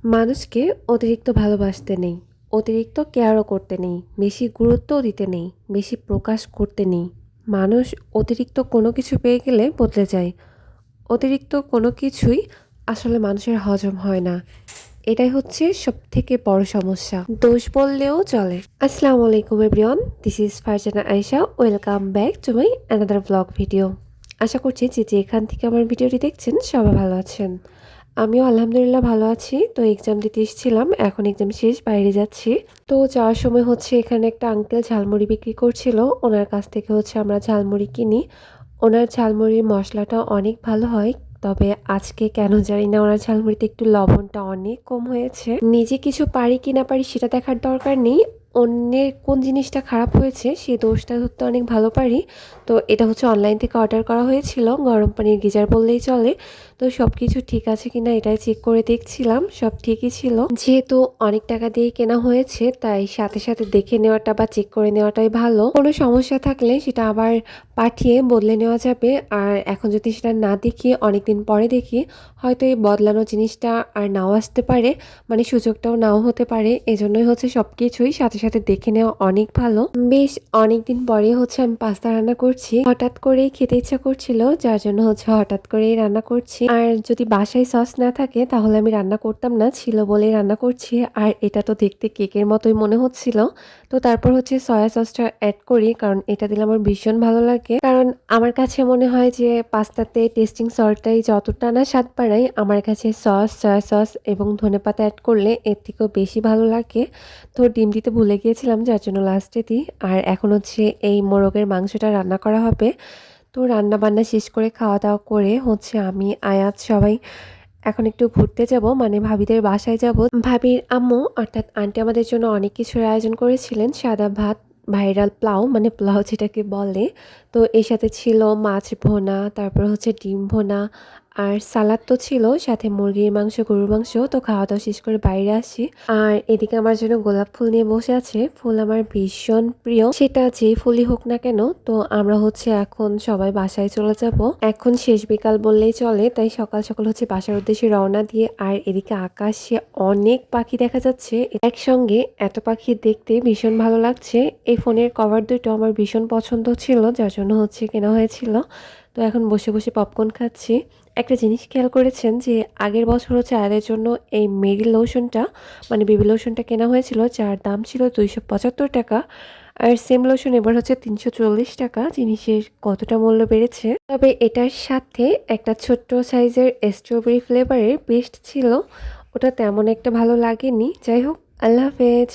মানুষকে অতিরিক্ত ভালোবাসতে নেই, অতিরিক্ত কেয়ারও করতে নেই, বেশি গুরুত্বও দিতে নেই, বেশি প্রকাশ করতে নেই। মানুষ অতিরিক্ত কোনো কিছু পেয়ে গেলে বদলে যায়। অতিরিক্ত কোনো কিছুই আসলে মানুষের হজম হয় না। এটাই হচ্ছে সবথেকে বড় সমস্যা। দোষ বললেও চলে। আসসালামু আলাইকুম everyone. This is Farzana Ayesha. Welcome back to my another blog video. আশা করছি যে এখান থেকে আমার ভিডিওটি দেখছেন সবাই ভালো আছেন। আমিও আলহামদুলিল্লাহ ভালো আছি। তো এক্সাম দিতে এসেছিলাম, এখন এক্সাম শেষ, বাইরে যাচ্ছি। তো যাওয়ার সময় হচ্ছে এখানে একটা আঙ্কেল ঝালমুড়ি বিক্রি করছিল, ওনার কাছ থেকে হচ্ছে আমরা ঝালমুড়ি কিনি। ওনার ঝালমুড়ির মশলাটা অনেক ভালো হয়, তবে আজকে কেন জানি না ওনার ঝালমুড়িতে একটু লবণটা অনেক কম হয়েছে। নিজে কিছু পারি কি না পারি সেটা দেখার দরকার নেই, অন্যের কোন জিনিসটা খারাপ হয়েছে সেই দোষটা ধরতে অনেক ভালো পারি। তো এটা হচ্ছে অনলাইন থেকে অর্ডার করা হয়েছিল, গরম পানির গিজার বললেই চলে। তো সব কিছু ঠিক আছে কিনা এটাই চেক করে দেখছিলাম, সব ঠিকই ছিল। যেহেতু অনেক টাকা দিয়ে কেনা হয়েছে, তাই সাথে সাথে দেখে নেওয়াটা বা চেক করে নেওয়াটাই ভালো। কোনো সমস্যা থাকলে সেটা আবার পাঠিয়ে বদলে নেওয়া যাবে। আর এখন যদি সেটা না দেখি, অনেকদিন পরে দেখি, হয়তো এই বদলানো জিনিসটা আর নাও আসতে পারে, মানে সুযোগটাও নাও হতে পারে। এজন্যই হচ্ছে সবকিছুই সাথে সাথে দেখে নেওয়া অনেক ভালো। বেশ অনেকদিন পরে হচ্ছে আমি পাস্তা রান্না করছি, হঠাৎ করেই খেতে ইচ্ছা করছিল, যার জন্য হচ্ছে হঠাৎ করেই রান্না করছি। আর যদি বাসায় সস না থাকে তাহলে আমি রান্না করতাম না, ছিল বলেই রান্না করছি। আর এটা তো দেখতে কেকের মতোই মনে হচ্ছিল। তো তারপর হচ্ছে সয়া সসটা অ্যাড করি, কারণ এটা দিলে আমার ভীষণ ভালো লাগে। কারণ আমার কাছে মনে হয় যে পাস্তাতে টেস্টিং সল্টটাই যতটা না স্বাদ বাড়ায়, আমার কাছে সস, সয়া সস এবং ধনেপাতা অ্যাড করলে এর থেকেও বেশি ভালো লাগে। তো ডিম দিতে ভুলে গিয়েছিলাম, যার জন্য লাস্টে দিই। আর এখন হচ্ছে এই মোরগের মাংসটা রান্না করা হবে। তো রান্না বান্না শেষ করে খাওয়া দাওয়া করে হচ্ছে আমি, আয়াত সবাই এখন একটু ঘুরতে যাব, মানে ভাবিদের বাসায় যাব। ভাবির আম্মু অর্থাৎ আন্টি আমাদের জন্য অনেক কিছুর আয়োজন করেছিলেন। সাদা ভাত, ভাইরাল পোলাও, মানে পোলাও যেটাকে বলে। তো এর সাথে ছিল মাছ ভোনা, তারপর হচ্ছে ডিম ভোনা, আর সালাদ তো ছিল, সাথে মুরগির মাংস, গরুর মাংস। তো খাওয়া দাওয়া শেষ করে বাইরে আসি। আর এদিকে আমার জন্য গোলাপ ফুল নিয়ে বসে আছে। ফুল আমার ভীষণ প্রিয়, সেটা যে ফুলই হোক না কেন। তো আমরা হচ্ছে এখন সবাই বাসায় চলে যাব। এখন শেষ বিকাল বললেই চলে, তাই সকাল সকাল হচ্ছে বাসার উদ্দেশ্যে রওনা দিয়ে। আর এদিকে আকাশে অনেক পাখি দেখা যাচ্ছে একসঙ্গে, এত পাখি দেখতে ভীষণ ভালো লাগছে। এই ফোনের কভার দুটো আমার ভীষণ পছন্দ ছিল, যার জন্য হচ্ছে কেনা হয়েছিল। তো এখন বসে বসে পপকর্ন খাচ্ছি। একটা জিনিস খেয়াল করেছেন যে আগের বছর হচ্ছে আয়াদের জন্য এই মেরি লোশনটা, মানে বেবি লোশনটা কেনা হয়েছিল, যার দাম ছিল 275 টাকা। আর সেম লোশন এবার হচ্ছে 340 টাকা। জিনিসের কতটা মূল্য বেড়েছে। তবে এটার সাথে একটা ছোট্ট সাইজের স্ট্রবেরি ফ্লেভারের পেস্ট ছিল, ওটা তেমন একটা ভালো লাগেনি। যাই হোক, আল্লাহ হাফেজ।